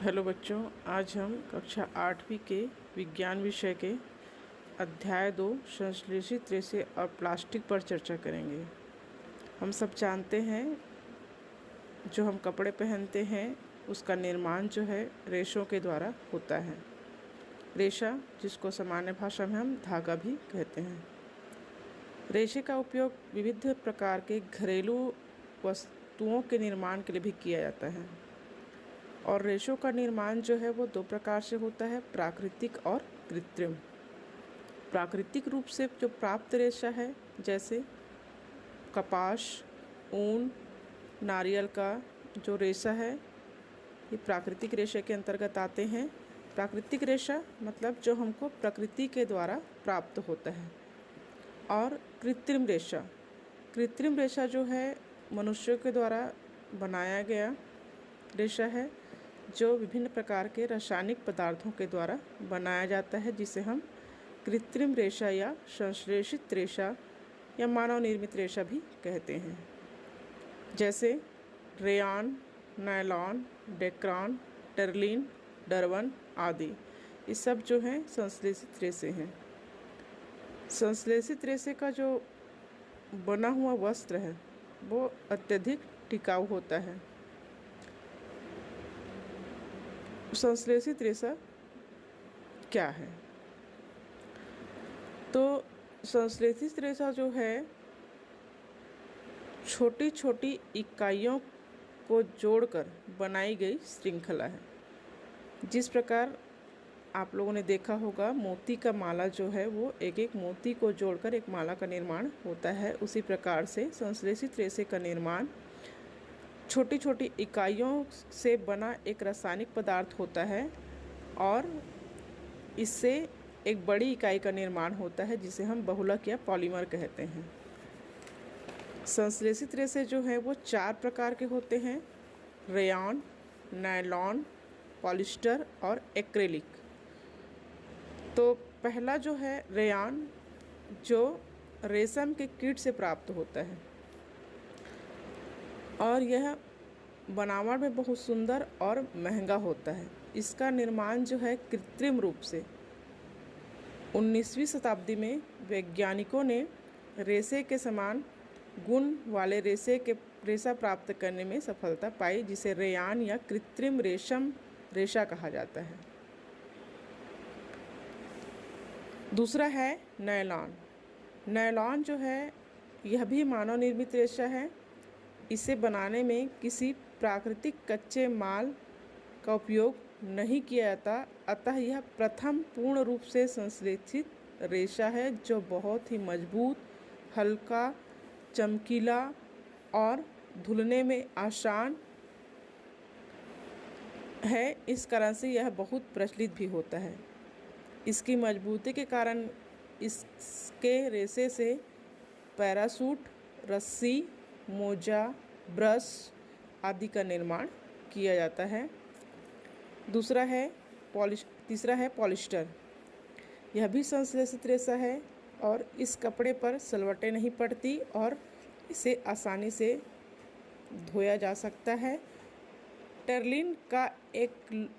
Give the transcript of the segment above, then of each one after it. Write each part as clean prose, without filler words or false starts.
Hello बच्चों, आज हम कक्षा 8वीं के विज्ञान विषय के अध्याय 2 संश्लेषित रेशे और प्लास्टिक पर चर्चा करेंगे। हम सब जानते हैं जो हम कपड़े पहनते हैं उसका निर्माण जो है रेशों के द्वारा होता है। रेशा, जिसको सामान्य भाषा में हम धागा भी कहते हैं। रेशे का उपयोग विविध प्रकार के घरेलू वस्तुओं के निर्माण के लिए भी किया जाता है। और रेशों का निर्माण जो है वो 2 प्रकार से होता है, प्राकृतिक और कृत्रिम। प्राकृतिक रूप से जो प्राप्त रेशा है, जैसे कपास, ऊन, नारियल का जो रेशा है, ये प्राकृतिक रेशे के अंतर्गत आते हैं। प्राकृतिक रेशा मतलब जो हमको प्रकृति के द्वारा प्राप्त होता है। और कृत्रिम रेशा जो है मनुष्यों के द्वारा बनाया गया रेशा है, जो विभिन्न प्रकार के रासायनिक पदार्थों के द्वारा बनाया जाता है, जिसे हम कृत्रिम रेशा या संश्लेषित रेशा या मानव निर्मित रेशा भी कहते हैं। जैसे रेयान, नायलॉन, डेक्रान, टर्लिन, डरवन आदि, ये सब जो हैं संश्लेषित रेशे हैं। संश्लेषित रेशे का जो बना हुआ वस्त्र है वो अत्यधिक टिकाऊ होता है। संश्लेषित रेशा क्या है? तो संश्लेषित रेशा जो है छोटी छोटी इकाइयों को जोड़कर बनाई गई श्रृंखला है। जिस प्रकार आप लोगों ने देखा होगा, मोती का माला जो है वो एक एक मोती को जोड़कर एक माला का निर्माण होता है, उसी प्रकार से संश्लेषित रेशे का निर्माण छोटी छोटी इकाइयों से बना एक रासायनिक पदार्थ होता है और इससे एक बड़ी इकाई का निर्माण होता है, जिसे हम बहुलक या पॉलीमर कहते हैं। संश्लेषित रेशे जो है वो 4 प्रकार के होते हैं: रेयान, नायलॉन, पॉलिस्टर और एक्रेलिक। तो पहला जो है रेयान, जो रेशम के कीट से प्राप्त होता है और यह बनावट में बहुत सुंदर और महंगा होता है। इसका निर्माण जो है कृत्रिम रूप से 19वीं शताब्दी में वैज्ञानिकों ने रेशे के समान गुण वाले रेशा प्राप्त करने में सफलता पाई, जिसे रेयान या कृत्रिम रेशम रेशा कहा जाता है। दूसरा है नायलॉन। नायलॉन जो है यह भी मानव निर्मित रेशा है। इसे बनाने में किसी प्राकृतिक कच्चे माल का उपयोग नहीं किया जाता, अतः यह प्रथम पूर्ण रूप से संश्लेषित रेशा है, जो बहुत ही मजबूत, हल्का, चमकीला और धुलने में आसान है। इस कारण से यह बहुत प्रचलित भी होता है। इसकी मजबूती के कारण इसके रेशे से पैराशूट, रस्सी, मोजा, ब्रश आदि का निर्माण किया जाता है। तीसरा है पॉलिस्टर। यह भी संश्लेषित रेशा है और इस कपड़े पर सलवटें नहीं पड़ती और इसे आसानी से धोया जा सकता है। टर्लिन का एक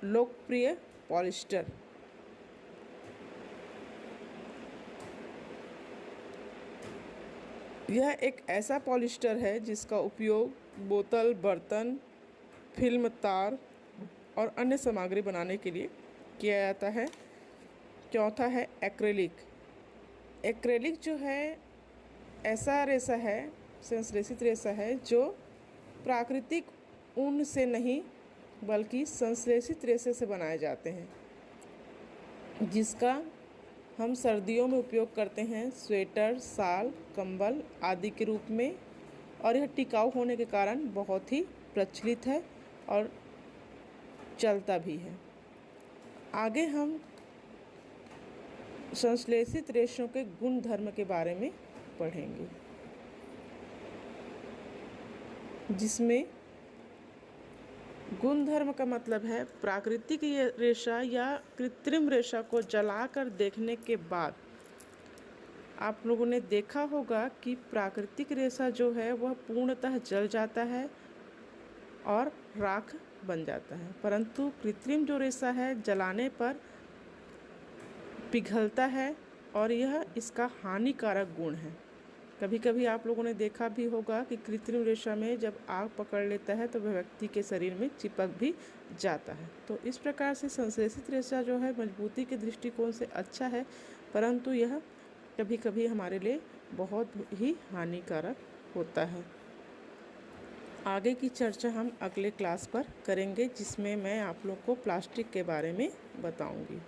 लोकप्रिय पॉलिस्टर। यह एक ऐसा पॉलिस्टर है जिसका उपयोग बोतल, बर्तन, फिल्म, तार और अन्य सामग्री बनाने के लिए किया जाता है। चौथा है एक्रेलिक। एक्रेलिक जो है ऐसा रेशा है, संश्लेषित रेशा है, जो प्राकृतिक ऊन से नहीं बल्कि संश्लेषित रेशे से बनाए जाते हैं, जिसका हम सर्दियों में उपयोग करते हैं स्वेटर, शाल, कंबल आदि के रूप में। और यह टिकाऊ होने के कारण बहुत ही प्रचलित है और चलता भी है। आगे हम संश्लेषित रेशों के गुण धर्म के बारे में पढ़ेंगे, जिसमें गुण धर्म का मतलब है प्राकृतिक रेशा या कृत्रिम रेशा को जलाकर देखने के बाद आप लोगों ने देखा होगा कि प्राकृतिक रेशा जो है वह पूर्णतः जल जाता है और राख बन जाता है, परंतु कृत्रिम जो रेशा है जलाने पर पिघलता है और यह इसका हानिकारक गुण है। कभी कभी आप लोगों ने देखा भी होगा कि कृत्रिम रेशा में जब आग पकड़ लेता है तो वह व्यक्ति के शरीर में चिपक भी जाता है। तो इस प्रकार से संश्लेषित रेशा जो है मजबूती के दृष्टिकोण से अच्छा है, परंतु यह कभी कभी हमारे लिए बहुत ही हानिकारक होता है। आगे की चर्चा हम अगले क्लास पर करेंगे, जिसमें मैं आप लोग को प्लास्टिक के बारे में बताऊंगी।